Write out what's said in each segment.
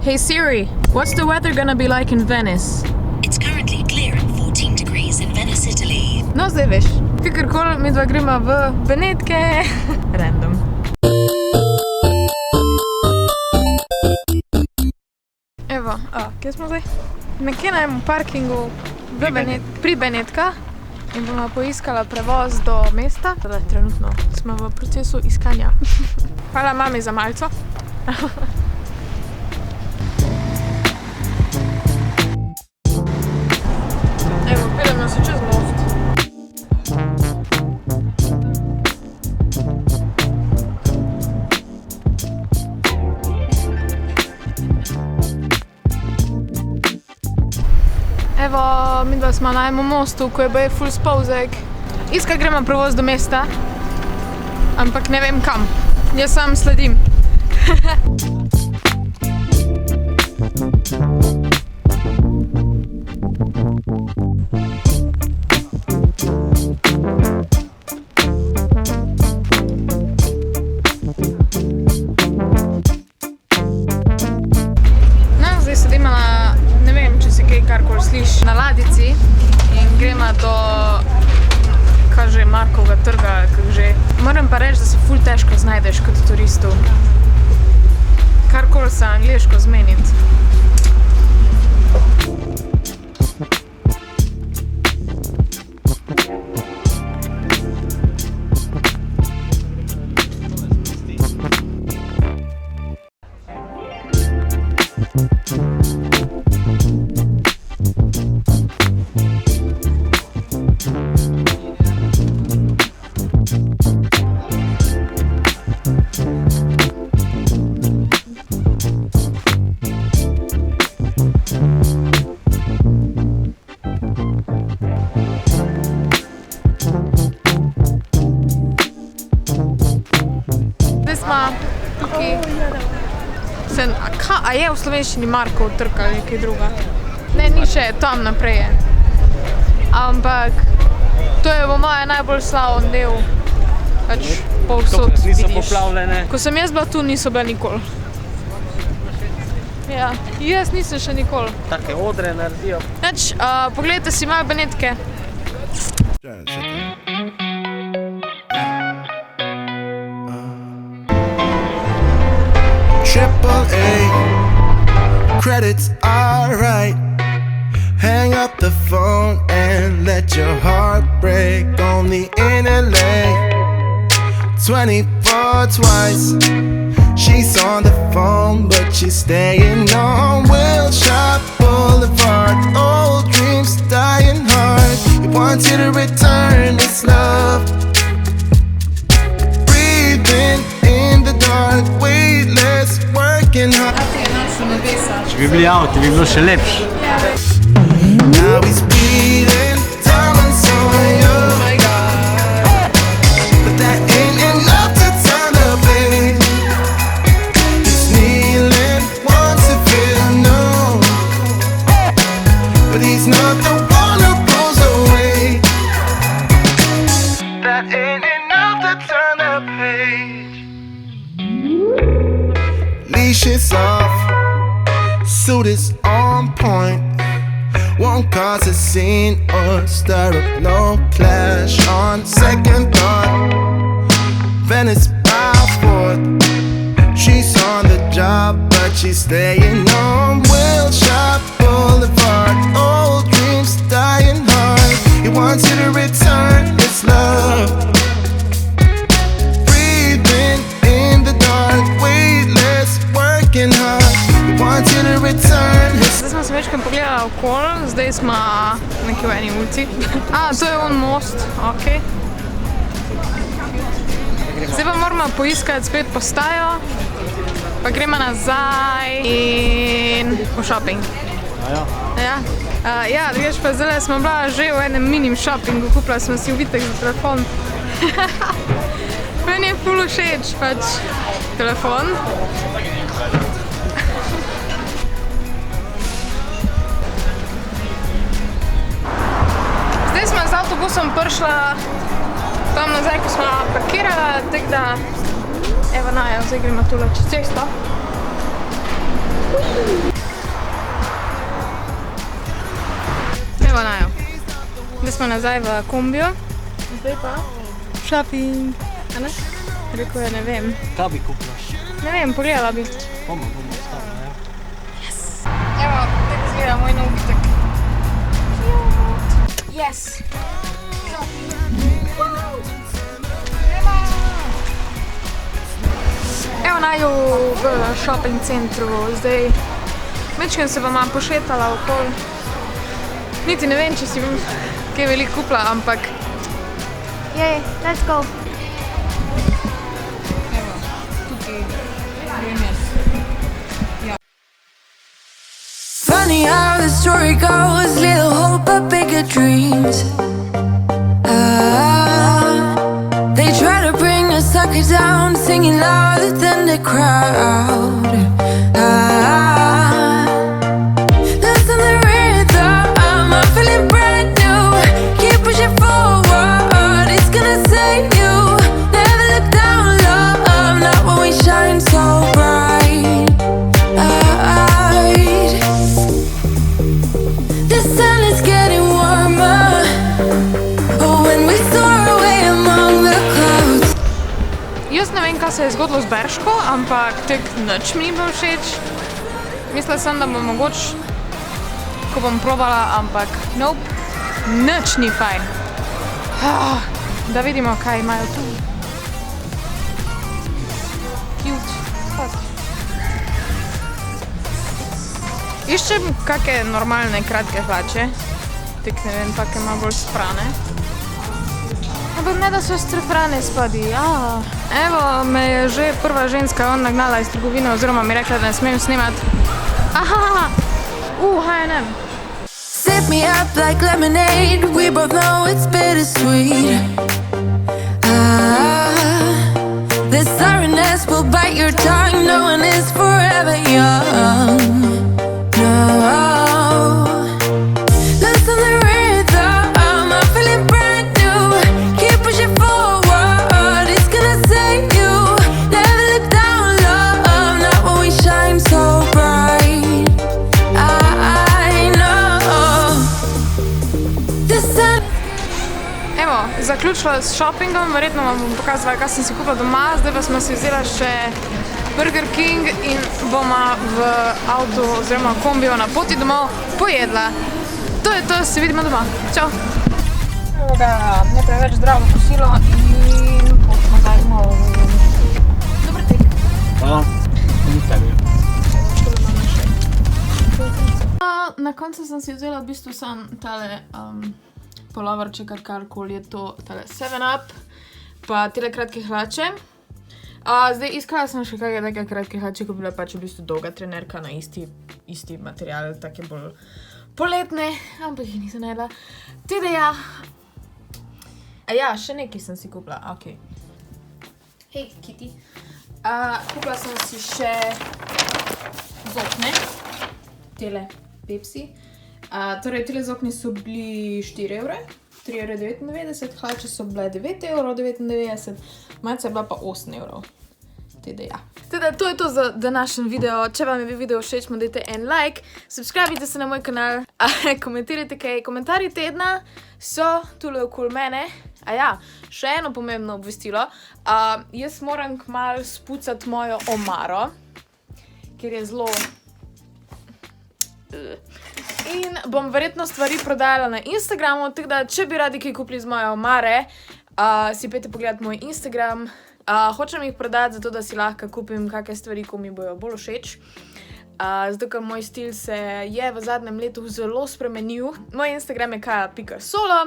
Hey Siri, what's the weather gonna be like in Venice? It's currently clear and 14 degrees in Venice, Italy. No, zdaj veš. Kakorkoli, midva gremo v Benetke. Random. Evo, kje smo zdaj? Nekje na enem parkingu pri Benetkah in bomo poiskala prevoz do mesta. Tole, trenutno smo v procesu iskanja. Hvala mami za malco. Evo, peljemo se čez most. Evo, midva smo na enem mostu, ko je baje ful spolzek. Iskati gremo prevoz do mesta, ampak ne vem kam. Jaz sam sledim. Zdaj sedimo na, ne vem, če si kaj karkoli sliši, na ladici in gremo do, kaj že, Markovega trga, kak že. Moram pa reči, da se ful težko znajdeš kot turistu. Karkoli se angliško zmeniti. A je v slovenščini Markov trg ali nekaj druga? Ne, ni še, tam naprej je. Ampak to je po moje najbolj slavn del. Pač povsod vidiš. Niso poplavljene. Ko sem jaz bila tu, niso bila nikoli. Ja, jaz nisem še nikoli. Take odre naredijo. Pač, pogledajte si moje Benetke. Triple A, credits alright. Hang up the phone and let your heart break. Only in LA, 24 twice. She's on the phone, but she's staying on Wilshire Boulevard. Old dreams dying hard. He wants you to return this love. Breathing in the dark, weightless, working hard. Če bi bili avti, bi bilo še lepše. Now he's bleeding, diamonds on you. But that ain't enough to turn the page. He's kneeling, wants to feel known, but he's not the one who pulls away. That ain't enough to turn the page. Leash is off, suit is on point. Won't cause a scene or stir up no clash. On second thought, Venice bound forth. She's on the job, but she's staying on Wilshire Boulevard. Old dreams dying hard. He wants you to return his love. Breathing in the dark, weightless, working hard. He wants you to return his. Zdaj smo se večkrat pogledala okoli, zdaj smo nekje v eni ulici. To je on most, okej. Zdaj pa moramo poiskati spet postajo, pa gremo nazaj in v shopping. Ja, drugače pa zdaj smo bila že v enem minim shoppingu, kupila smo si uvitek za telefon. Meni je ful všeč pač telefon. Zdaj smo z avtobusom prišla tam nazaj, ko smo parkirala, tako da evo najo, zdaj gremo tule čez cesto. smo nazaj v kombiju. Zdaj pa shopping. A ne? Rekel je, ne vem. Kaj bi kupila? Ne vem, pogledala bi. Bomo ostali, ne? Evo, tako izgleda moj nov ubitek. Yes! Evo naju v shopping centru, zdaj večkrat se vam pošetala okoli. Niti ne vem, če si bom kaj veliko kupila, ampak jej, let's go! Evo, tukaj grem jaz. Funny how the story goes, little hope but bigger dreams. They try to bring a sucker down, singing louder than the crowd. Listen the rhythm, I'm feeling brand new. Keep pushing forward, it's gonna save you. Never look down, love, not when we shine so bright. The sun is getting warmer. Oh, when we soar away among the clouds. Jaz ne vem, kaj se je zgodilo z Berško, ampak tek nič mi ni bilo všeč. Mislila sem, da bo mogoče, ko bom probala, ampak nope, nič ni fajn. Da vidimo, kaj imajo tu. Cute. Iščem kakšne normalne kratke hlače. Tek ne vem, kakšne malo bolj sprane. Ampak ne da so strefrane spadi. Evo, me je že prva ženska nagnala iz trgovine oziroma mi rekla, da ne smem snemati. H&M. Sip me up like lemonade. We both know it's bittersweet. The sorrowness will bite your tongue. No one is forever young. No. Listen the rhythm, I'm feeling brand new. Keep pushing forward, it's gonna save you. Never look down, love, not when we shine so bright. I know the sun. Evo, zaključila s shoppingom, verjetno vam bom pokazala, kaj sem si kupila doma. Zdaj pa smo si vzela še Burger King in bomo v avtu oziroma kombiju na poti domov pojedla. To je to, se vidimo doma. Čau! Evo ga, ne preveč zdravo kosilo in pot nazaj domov. Dober tek. Hvala. Ni tebi. Na koncu sem si vzela v bistvu sam tale poloverček, karkoli je to, tale 7up, pa tele kratke hlače. Zdaj iskala sem še kakšne take kratke hlače, ko bi bila pač v bistvu dolga trenerka na isti material, take bolj poletne, ampak jih nisem najdla. Teda ja. Ja, še nekaj sem si kupila, okej. Hej, Kitty. Kupila sem si še zokne, tele Pepsi. Torej, tele zokne so bili 4 evre, 3,99 €, hlače so bile 9,99 €, malce je bila pa 8 evrov. Teda ja. Teda to je to za današnji video. Če vam je bil video všeč, mu dajte en like, subscribite se na moj kanal, komentirajte kaj. Komentarji tedna so tule okoli mene. Ja, še eno pomembno obvestilo. Jaz moram kmalu spucati mojo omaro, ker je zelo... In bom verjetno stvari prodajala na Instagramu, tako da, če bi radi kaj kupili z moje omare, si pejte pogledati moj Instagram. Hočem jih prodati, zato da si lahko kupim kakšne stvari, ko mi bojo bolj všeč. Zato, ker moj stil se je v zadnjem letu zelo spremenil. Moj Instagram je kaja.solo,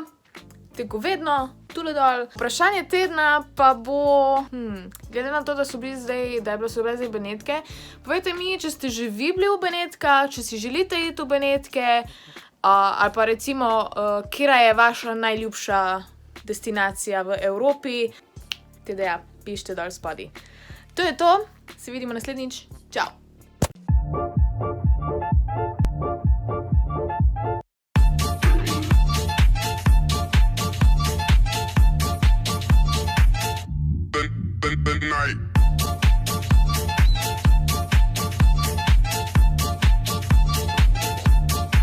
tako vedno, tule dol. Vprašanje tedna pa bo, glede na to, da so bili zdaj, da je bilo so bile zdaj Benetke, povejte mi, če ste že vi bili v Benetkah, če si želite iti v Benetke, ali pa recimo, katera je vaša najljubša destinacija v Evropi. Teda ja, pišite dol spodaj. To je to, se vidimo naslednjič, čau!